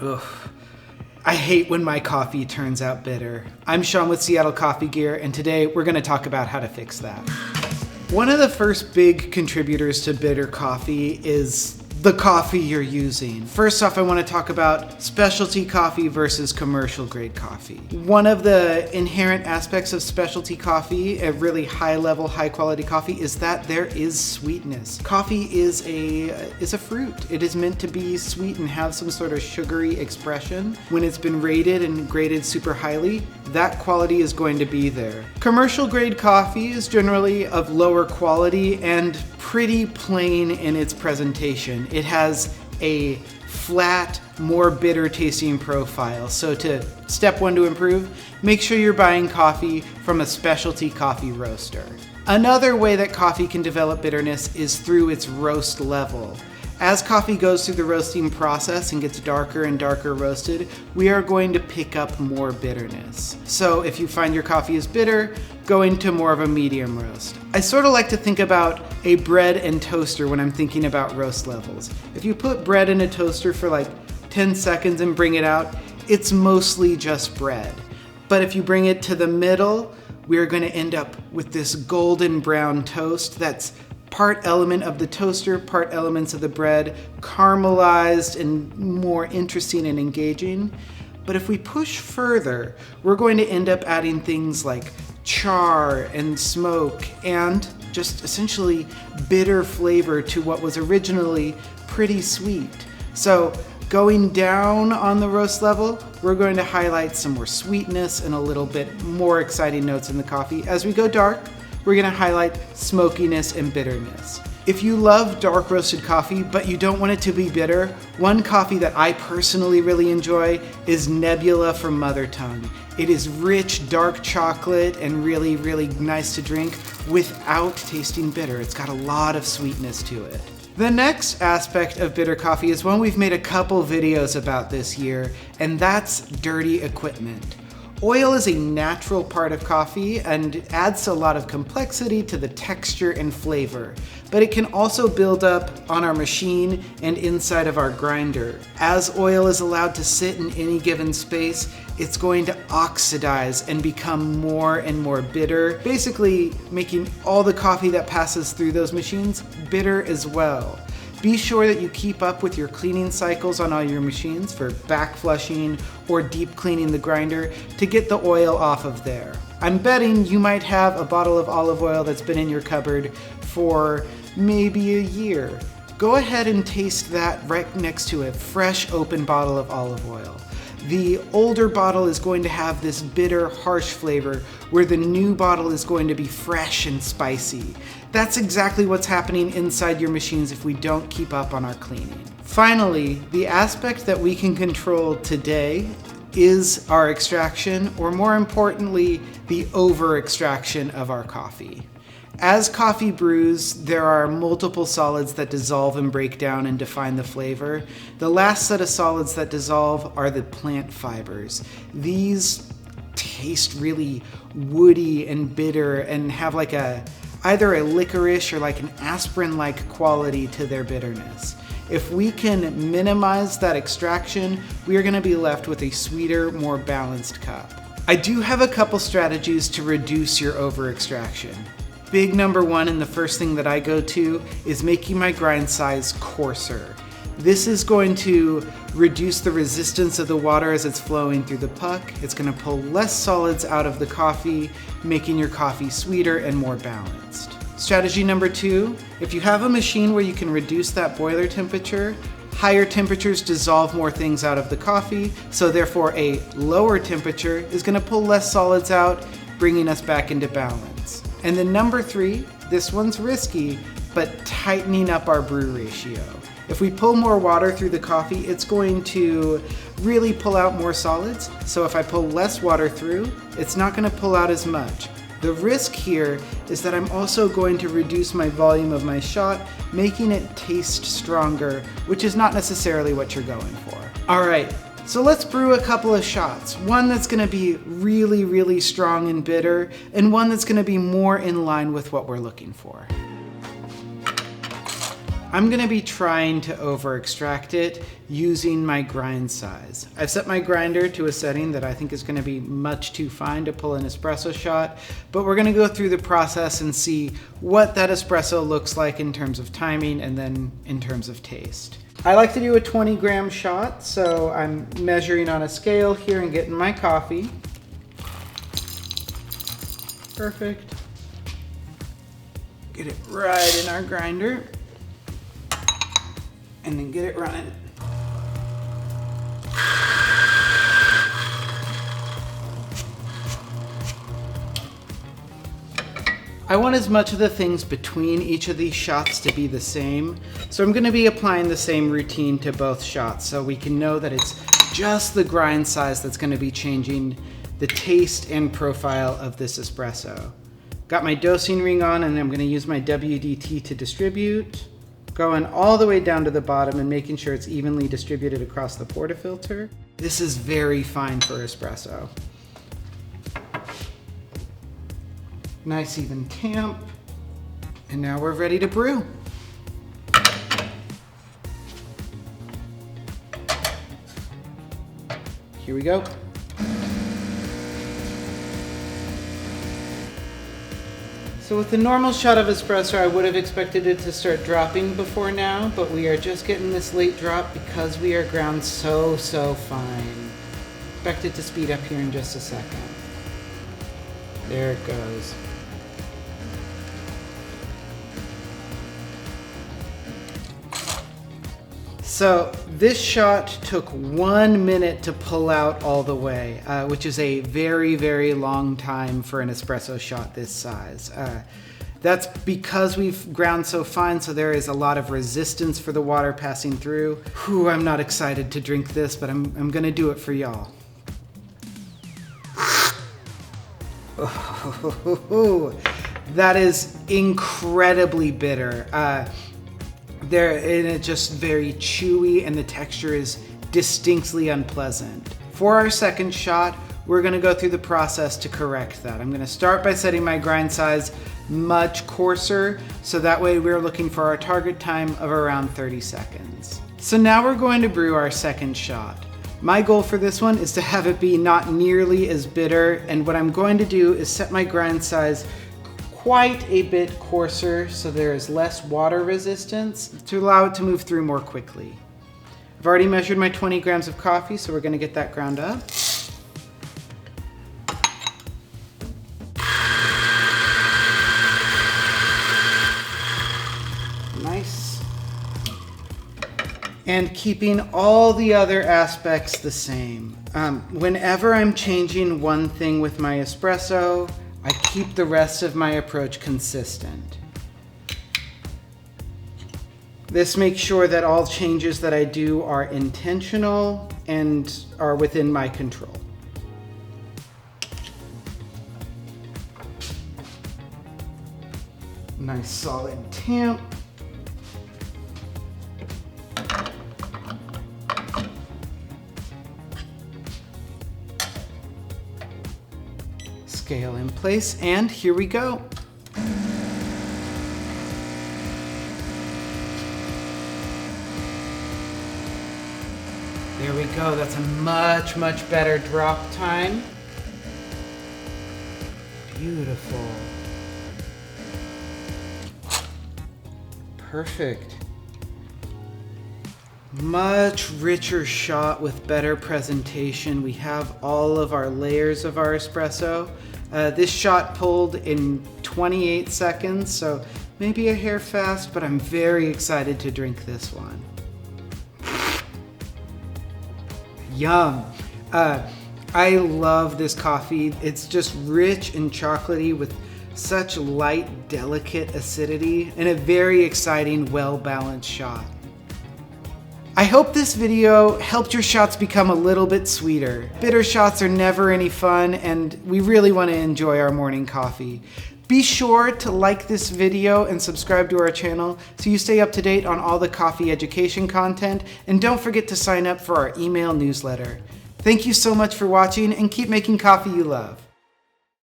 Ugh. I hate when my coffee turns out bitter. I'm Sean with Seattle Coffee Gear, and today we're going to talk about how to fix that. One of the first big contributors to bitter coffee is the coffee you're using. First off, I want to talk about specialty coffee versus commercial grade coffee. One of the inherent aspects of specialty coffee, a really high level, high quality coffee, is that there is sweetness. Coffee is a fruit. It is meant to be sweet and have some sort of sugary expression. When it's been rated and graded super highly, that quality is going to be there. Commercial grade coffee is generally of lower quality and pretty plain in its presentation. It has a flat, more bitter tasting profile. So step one to improve, make sure you're buying coffee from a specialty coffee roaster. Another way that coffee can develop bitterness is through its roast level. As coffee goes through the roasting process and gets darker and darker roasted, we are going to pick up more bitterness. So if you find your coffee is bitter, go into more of a medium roast. I sort of like to think about a bread and toaster when I'm thinking about roast levels. If you put bread in a toaster for like 10 seconds and bring it out, it's mostly just bread. But if you bring it to the middle, we are going to end up with this golden brown toast that's part element of the toaster, part elements of the bread, caramelized and more interesting and engaging. But if we push further, we're going to end up adding things like char and smoke and just essentially bitter flavor to what was originally pretty sweet. So going down on the roast level, we're going to highlight some more sweetness and a little bit more exciting notes in the coffee. As we go dark, we're going to highlight smokiness and bitterness. If you love dark roasted coffee, but you don't want it to be bitter, one coffee that I personally really enjoy is Nebula from Mother Tongue. It is rich, dark chocolate and really, really nice to drink without tasting bitter. It's got a lot of sweetness to it. The next aspect of bitter coffee is one we've made a couple videos about this year, and that's dirty equipment. Oil is a natural part of coffee and adds a lot of complexity to the texture and flavor, but it can also build up on our machine and inside of our grinder. As oil is allowed to sit in any given space, it's going to oxidize and become more and more bitter, basically making all the coffee that passes through those machines bitter as well. Be sure that you keep up with your cleaning cycles on all your machines for back flushing or deep cleaning the grinder to get the oil off of there. I'm betting you might have a bottle of olive oil that's been in your cupboard for maybe a year. Go ahead and taste that right next to a fresh open bottle of olive oil. The older bottle is going to have this bitter, harsh flavor, where the new bottle is going to be fresh and spicy. That's exactly what's happening inside your machines if we don't keep up on our cleaning. Finally, the aspect that we can control today is our extraction, or more importantly, the over-extraction of our coffee. As coffee brews, there are multiple solids that dissolve and break down and define the flavor. The last set of solids that dissolve are the plant fibers. These taste really woody and bitter and have like either a licorice or like an aspirin-like quality to their bitterness. If we can minimize that extraction, we are going to be left with a sweeter, more balanced cup. I do have a couple strategies to reduce your over-extraction. Big number one, and the first thing that I go to, is making my grind size coarser. This is going to reduce the resistance of the water as it's flowing through the puck. It's going to pull less solids out of the coffee, making your coffee sweeter and more balanced. Strategy number two, if you have a machine where you can reduce that boiler temperature, higher temperatures dissolve more things out of the coffee, so therefore a lower temperature is going to pull less solids out, bringing us back into balance. And then number three, this one's risky, but tightening up our brew ratio. If we pull more water through the coffee, it's going to really pull out more solids. So if I pull less water through, it's not going to pull out as much. The risk here is that I'm also going to reduce my volume of my shot, making it taste stronger, which is not necessarily what you're going for. All right, so let's brew a couple of shots. One that's going to be really, really strong and bitter, and one that's going to be more in line with what we're looking for. I'm gonna be trying to over extract it using my grind size. I've set my grinder to a setting that I think is gonna be much too fine to pull an espresso shot, but we're gonna go through the process and see what that espresso looks like in terms of timing and then in terms of taste. I like to do a 20-gram shot, so I'm measuring on a scale here and getting my coffee. Perfect. Get it right in our grinder. And then get it running. I want as much of the things between each of these shots to be the same, so I'm going to be applying the same routine to both shots so we can know that it's just the grind size that's going to be changing the taste and profile of this espresso. Got my dosing ring on, and I'm going to use my WDT to distribute. Going all the way down to the bottom and making sure it's evenly distributed across the portafilter. This is very fine for espresso. Nice even tamp. And now we're ready to brew. Here we go. So with the normal shot of espresso, I would have expected it to start dropping before now, but we are just getting this late drop because we are ground so fine. Expect it to speed up here in just a second. There it goes. So this shot took 1 minute to pull out all the way, which is a very long time for an espresso shot this size. That's because we've ground so fine, so there is a lot of resistance for the water passing through. Whew, I'm not excited to drink this, but I'm gonna do it for y'all. Oh, that is incredibly bitter. And it's just very chewy, and the texture is distinctly unpleasant. For our second shot, we're gonna go through the process to correct that. I'm gonna start by setting my grind size much coarser, so that way we're looking for our target time of around 30 seconds. So now we're going to brew our second shot. My goal for this one is to have it be not nearly as bitter, and what I'm going to do is set my grind size quite a bit coarser so there is less water resistance to allow it to move through more quickly. I've already measured my 20 grams of coffee, so we're going to get that ground up. Nice. And keeping all the other aspects the same. Whenever I'm changing one thing with my espresso, I keep the rest of my approach consistent. This makes sure that all changes that I do are intentional and are within my control. Nice solid tamp. Scale in place, and here we go. There we go. That's a much better drop time. Beautiful. Perfect. Much richer shot with better presentation. We have all of our layers of our espresso. This shot pulled in 28 seconds, so maybe a hair fast, but I'm very excited to drink this one. Yum. I love this coffee. It's just rich and chocolatey with such light, delicate acidity and a very exciting, well-balanced shot. I hope this video helped your shots become a little bit sweeter. Bitter shots are never any fun, and we really want to enjoy our morning coffee. Be sure to like this video and subscribe to our channel so you stay up to date on all the coffee education content, and don't forget to sign up for our email newsletter. Thank you so much for watching, and keep making coffee you love.